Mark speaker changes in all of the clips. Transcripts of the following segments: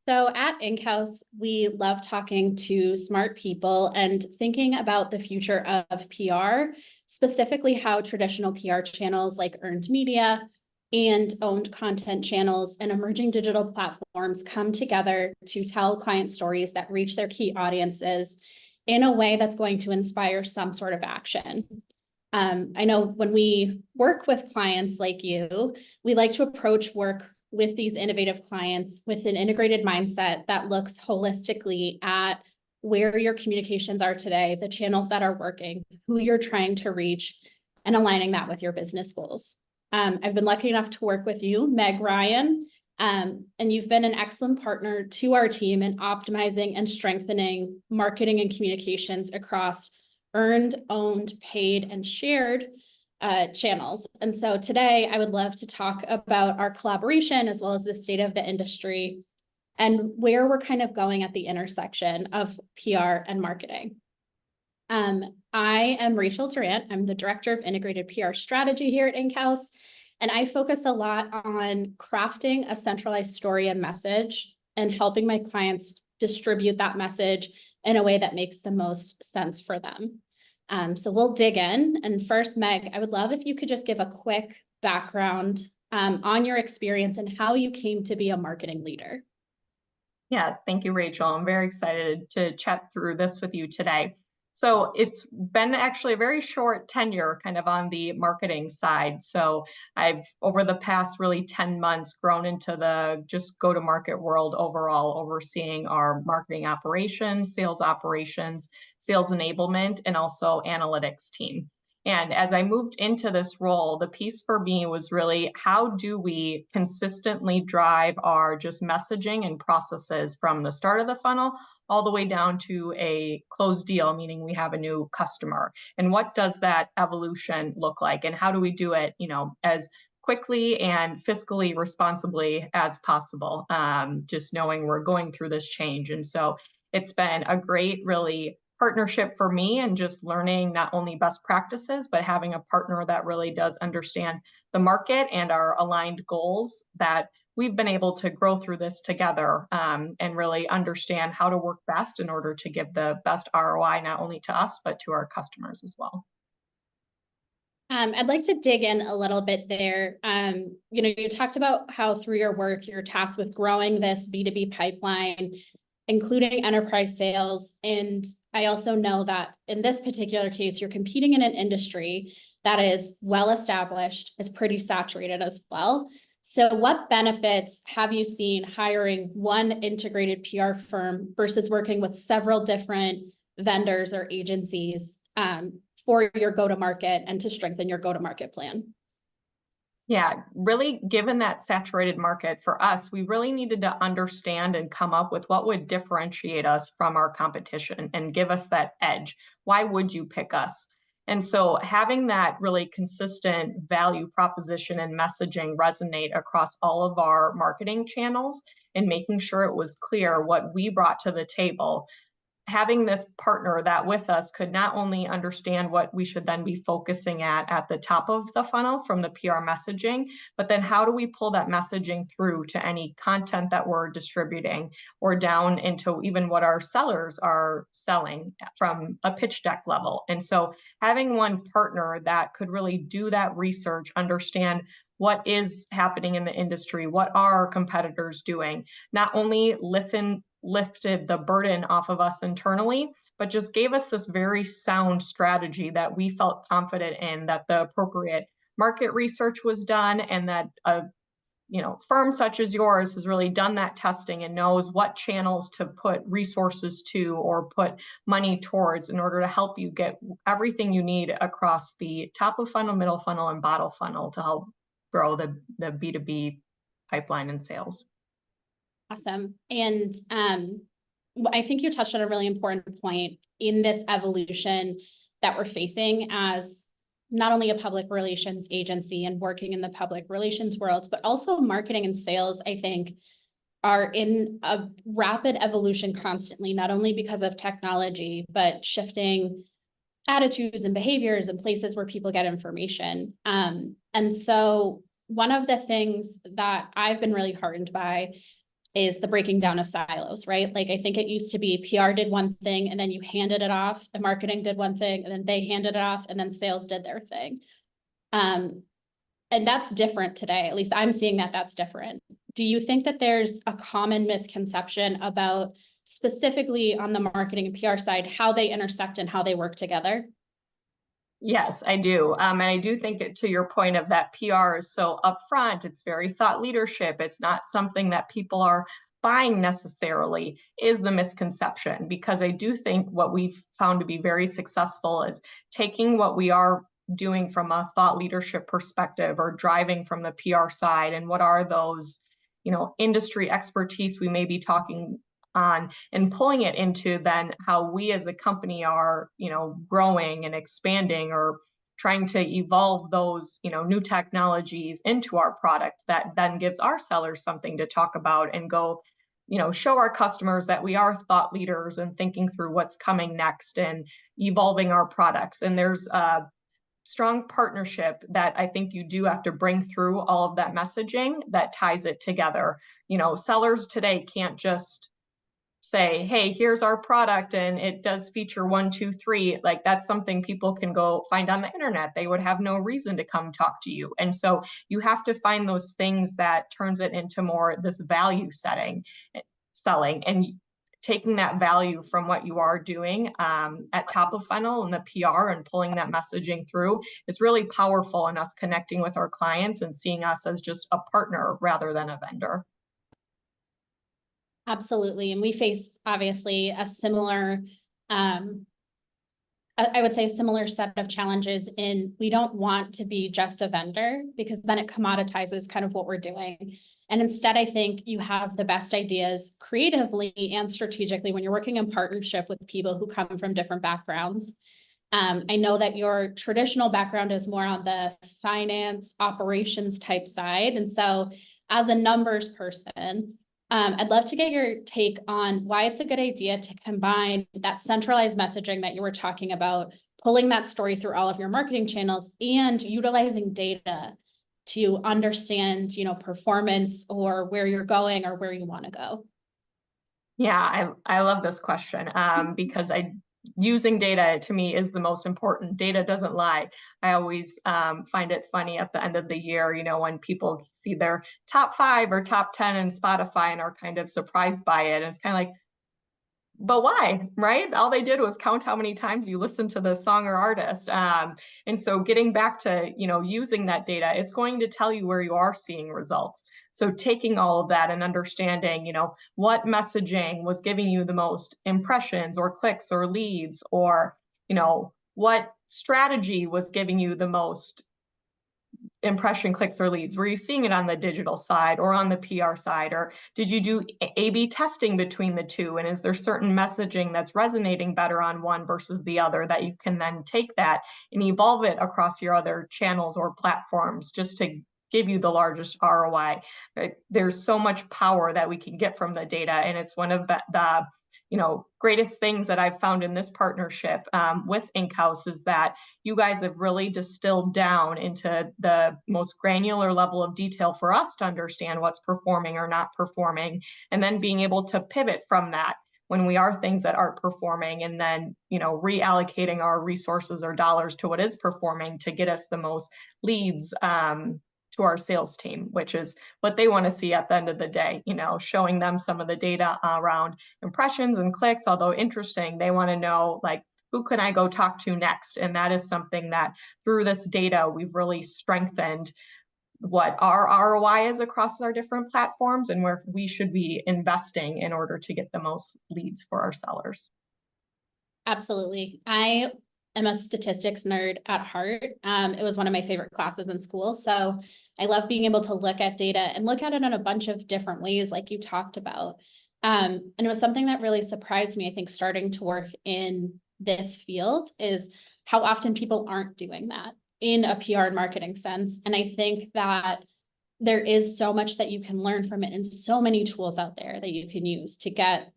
Speaker 1: So at Inkhouse, we love talking to smart people and thinking about the future of PR, specifically how traditional PR channels like earned media and owned content channels and emerging digital platforms come together to tell client stories that reach their key audiences in a way that's going to inspire some sort of action. I know when we work with clients like you, we like to approach work with these innovative clients with an integrated mindset that looks holistically at where your communications are today, the channels that are working, who you're trying to reach, and aligning that with your business goals. I've been lucky enough to work with you, Meg Ryan, and you've been an excellent partner to our team in optimizing and strengthening marketing and communications across earned, owned, paid, and shared channels. And so today I would love to talk about our collaboration as well as the state of the industry and where we're kind of going at the intersection of PR and marketing. I am Rachael Durant. I'm the Director of Integrated PR Strategy here at Inkhouse, and I focus a lot on crafting a centralized story and message and helping my clients distribute that message in a way that makes the most sense for them. So we'll dig in. And first, Meg, I would love if you could just give a quick background on your experience and how you came to be a marketing leader.
Speaker 2: Yes, thank you, Rachael. I'm very excited to chat through this with you today. So it's been actually a very short tenure kind of on the marketing side. So I've, over the past really 10 months, grown into the just go-to-market world overall, overseeing our marketing operations, sales enablement, and also analytics team. And as I moved into this role, the piece for me was really how do we consistently drive our just messaging and processes from the start of the funnel all the way down to a closed deal, meaning we have a new customer. And what does that evolution look like? And how do we do it, as quickly and fiscally responsibly as possible, just knowing we're going through this change. And so it's been a great, really partnership for me and just learning not only best practices, but having a partner that really does understand the market and our aligned goals, that we've been able to grow through this together and really understand how to work best in order to give the best ROI, not only to us, but to our customers as well.
Speaker 1: I'd like to dig in a little bit there. You talked about how through your work, you're tasked with growing this B2B pipeline, including enterprise sales. And I also know that in this particular case, you're competing in an industry that is well established, is pretty saturated as well. So what benefits have you seen hiring one integrated PR firm versus working with several different vendors or agencies for your go-to-market and to strengthen your go-to-market plan?
Speaker 2: Yeah, really, given that saturated market for us, we really needed to understand and come up with what would differentiate us from our competition and give us that edge. Why would you pick us? And so having that really consistent value proposition and messaging resonate across all of our marketing channels and making sure it was clear what we brought to the table, having this partner that with us could not only understand what we should then be focusing at the top of the funnel from the PR messaging, but then how do we pull that messaging through to any content that we're distributing or down into even what our sellers are selling from a pitch deck level. And so having one partner that could really do that research, understand what is happening in the industry, what are competitors doing, not only lifted the burden off of us internally, but just gave us this very sound strategy that we felt confident in, that the appropriate market research was done, and that a firm such as yours has really done that testing and knows what channels to put resources to or put money towards in order to help you get everything you need across the top of funnel, middle funnel, and bottom funnel to help grow the B2B pipeline and sales.
Speaker 1: Awesome. And I think you touched on a really important point in this evolution that we're facing as not only a public relations agency and working in the public relations world, but also marketing and sales, I think, are in a rapid evolution constantly, not only because of technology, but shifting attitudes and behaviors and places where people get information. And so one of the things that I've been really heartened by is the breaking down of silos, right? Like, I think it used to be PR did one thing and then you handed it off, and marketing did one thing and then they handed it off, and then sales did their thing. And that's different today. At least I'm seeing that that's different. Do you think that there's a common misconception about, specifically on the marketing and PR side, how they intersect and how they work together?
Speaker 2: Yes, I do. And I do think to your point of that PR is so upfront, it's very thought leadership. It's not something that people are buying necessarily, is the misconception. Because I do think what we've found to be very successful is taking what we are doing from a thought leadership perspective or driving from the PR side, and what are those, industry expertise we may be talking on, and pulling it into then how we as a company are, growing and expanding, or trying to evolve those, new technologies into our product, that then gives our sellers something to talk about and go, show our customers that we are thought leaders and thinking through what's coming next and evolving our products. And there's a strong partnership that I think you do have to bring through all of that messaging that ties it together. Sellers today can't just say, hey, here's our product and it does feature 1, 2, 3. Like, that's something people can go find on the internet. They would have no reason to come talk to you. And so you have to find those things that turns it into more this value selling, and taking that value from what you are doing at top of funnel and the PR, and pulling that messaging through is really powerful in us connecting with our clients and seeing us as just a partner rather than a vendor.
Speaker 1: Absolutely. And we face obviously a similar, I would say a similar set of challenges in, we don't want to be just a vendor, because then it commoditizes kind of what we're doing. And instead, I think you have the best ideas creatively and strategically when you're working in partnership with people who come from different backgrounds. I know that your traditional background is more on the finance operations type side. And so as a numbers person, I'd love to get your take on why it's a good idea to combine that centralized messaging that you were talking about, pulling that story through all of your marketing channels, and utilizing data to understand, performance, or where you're going or where you want to go.
Speaker 2: Yeah, I love this question because using data to me is the most important. Data doesn't lie. I always find it funny at the end of the year, when people see their top 5 or top 10 in Spotify and are kind of surprised by it. And it's kind of like, but why, right? All they did was count how many times you listened to the song or artist. And so getting back to, using that data, it's going to tell you where you are seeing results. So taking all of that and understanding, what messaging was giving you the most impressions or clicks or leads, or, what strategy was giving you the most impression, clicks, or leads. Were you seeing it on the digital side or on the PR side, or did you do A/B testing between the two? And is there certain messaging that's resonating better on one versus the other, that you can then take that and evolve it across your other channels or platforms just to give you the largest ROI? Right? There's so much power that we can get from the data, and it's one of the greatest things that I've found in this partnership with Inkhouse is that you guys have really distilled down into the most granular level of detail for us to understand what's performing or not performing, and then being able to pivot from that when we are things that aren't performing, and then reallocating our resources or dollars to what is performing to get us the most leads to our sales team, which is what they want to see at the end of the day. Showing them some of the data around impressions and clicks, although interesting, they want to know, like, who can I go talk to next? And that is something that through this data, we've really strengthened what our ROI is across our different platforms and where we should be investing in order to get the most leads for our sellers.
Speaker 1: Absolutely. I am a statistics nerd at heart. It was one of my favorite classes in school. So I love being able to look at data and look at it in a bunch of different ways, like you talked about. And it was something that really surprised me, I think, starting to work in this field, is how often people aren't doing that in a PR and marketing sense. And I think that there is so much that you can learn from it, and so many tools out there that you can use to get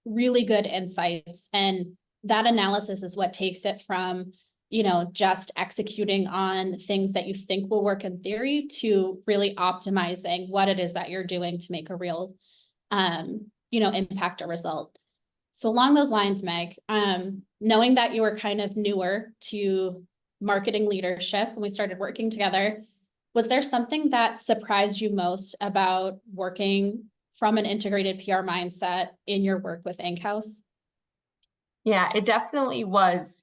Speaker 1: really good insights. And that analysis is what takes it from, just executing on things that you think will work in theory to really optimizing what it is that you're doing to make a real impact a result. So along those lines, Meg, knowing that you were kind of newer to marketing leadership when we started working together, was there something that surprised you most about working from an integrated PR mindset in your work with Inkhouse?
Speaker 2: Yeah, it definitely was,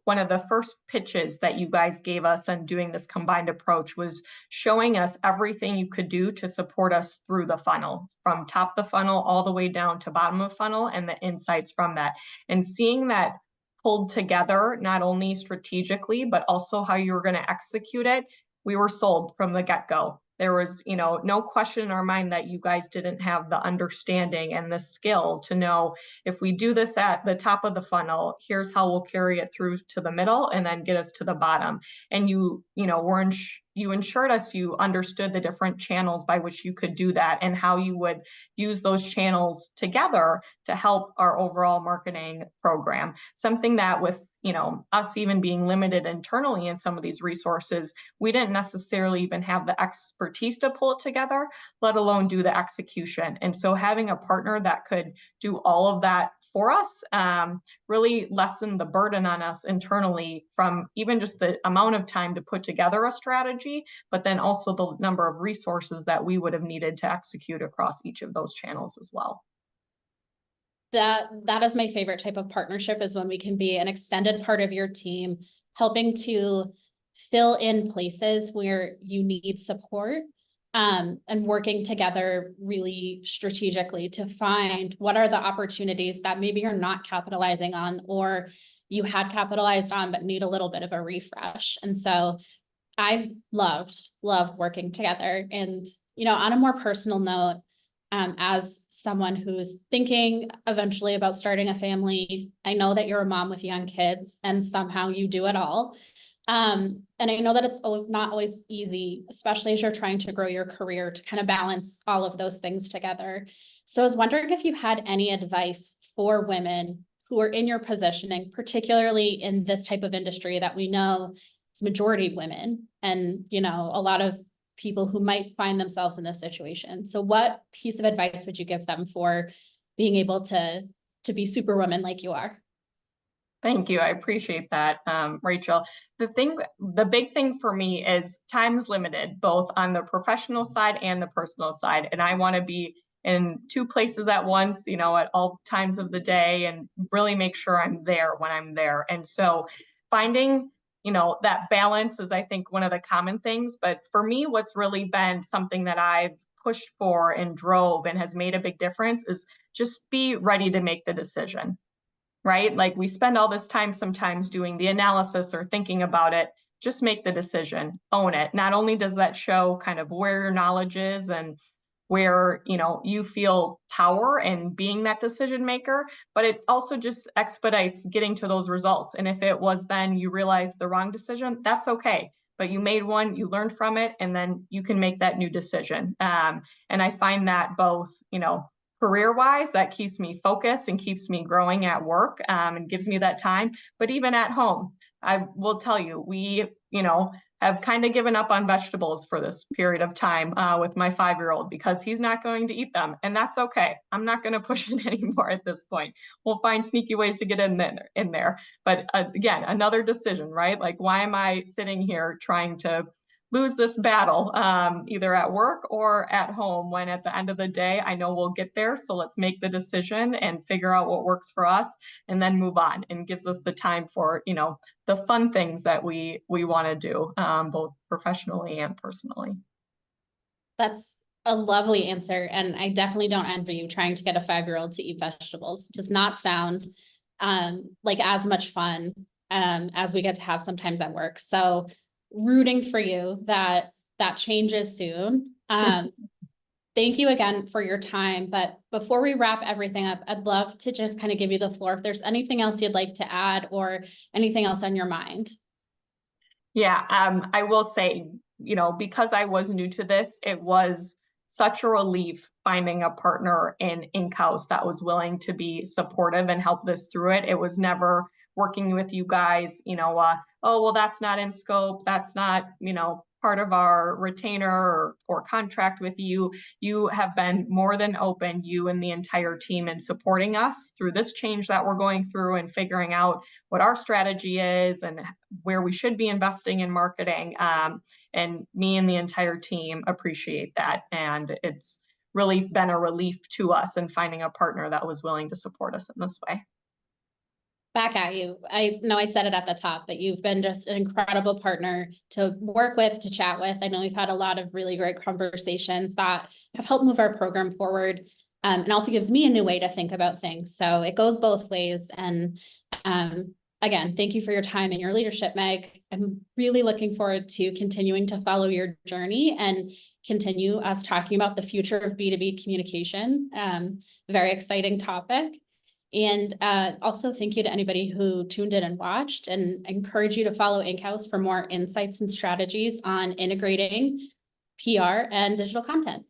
Speaker 2: one of the first pitches that you guys gave us on doing this combined approach was showing us everything you could do to support us through the funnel, from top of the funnel all the way down to bottom of funnel and the insights from that. And seeing that pulled together, not only strategically, but also how you were going to execute it, we were sold from the get-go. There was, no question in our mind that you guys didn't have the understanding and the skill to know if we do this at the top of the funnel, here's how we'll carry it through to the middle and then get us to the bottom. And you ensured us you understood the different channels by which you could do that and how you would use those channels together to help our overall marketing program. Something that with us even being limited internally in some of these resources, we didn't necessarily even have the expertise to pull it together, let alone do the execution. And so having a partner that could do all of that for us really lessened the burden on us internally from even just the amount of time to put together a strategy, but then also the number of resources that we would have needed to execute across each of those channels as well.
Speaker 1: That is my favorite type of partnership, is when we can be an extended part of your team, helping to fill in places where you need support, and working together really strategically to find what are the opportunities that maybe you're not capitalizing on, or you had capitalized on but need a little bit of a refresh. And so I've loved working together. And on a more personal note, as someone who's thinking eventually about starting a family, I know that you're a mom with young kids and somehow you do it all. And I know that it's not always easy, especially as you're trying to grow your career, to kind of balance all of those things together. So I was wondering if you had any advice for women who are in your positioning, particularly in this type of industry that we know is majority women, and a lot of people who might find themselves in this situation. So what piece of advice would you give them for being able to be superwoman like you are?
Speaker 2: Thank you. I appreciate that, Rachel. The big thing for me is time is limited, both on the professional side and the personal side. And I want to be in two places at once, at all times of the day, and really make sure I'm there when I'm there. And so finding that balance is, I think, one of the common things. But for me, what's really been something that I've pushed for and drove and has made a big difference is just be ready to make the decision, right? Like, we spend all this time sometimes doing the analysis or thinking about it. Just make the decision, own it. Not only does that show kind of where your knowledge is and where you feel power and being that decision maker, but it also just expedites getting to those results. And if it was then you realize the wrong decision, that's okay, but you made one, you learned from it, and then you can make that new decision. And I find that both career wise, that keeps me focused and keeps me growing at work, and gives me that time. But even at home, I will tell you, we have kind of given up on vegetables for this period of time with my 5-year-old, because he's not going to eat them. And that's okay. I'm not going to push it anymore at this point. We'll find sneaky ways to get in there. But again, another decision, right? Like, why am I sitting here trying to lose this battle, either at work or at home, when at the end of the day, I know we'll get there. So let's make the decision and figure out what works for us and then move on, and gives us the time for, the fun things that we want to do, both professionally and personally.
Speaker 1: That's a lovely answer. And I definitely don't envy you trying to get a 5-year-old to eat vegetables. It does not sound like as much fun as we get to have sometimes at work. So rooting for you that changes soon. Thank you again for your time. But before we wrap everything up, I'd love to just kind of give you the floor if there's anything else you'd like to add or anything else on your mind.
Speaker 2: Yeah, I will say, because I was new to this, it was such a relief finding a partner in Inkhouse that was willing to be supportive and help us through it. It was never working with you guys, oh, well, that's not in scope. That's not, part of our retainer or contract with you, you have been more than open, you and the entire team, in supporting us through this change that we're going through and figuring out what our strategy is and where we should be investing in marketing. And me and the entire team appreciate that. And it's really been a relief to us in finding a partner that was willing to support us in this way.
Speaker 1: Back at you. I know I said it at the top, but you've been just an incredible partner to work with, to chat with. I know we've had a lot of really great conversations that have helped move our program forward, and also gives me a new way to think about things. So it goes both ways. And again, thank you for your time and your leadership, Meg. I'm really looking forward to continuing to follow your journey and continue us talking about the future of B2B communication. Very exciting topic. And also thank you to anybody who tuned in and watched, and I encourage you to follow Inkhouse for more insights and strategies on integrating PR and digital content.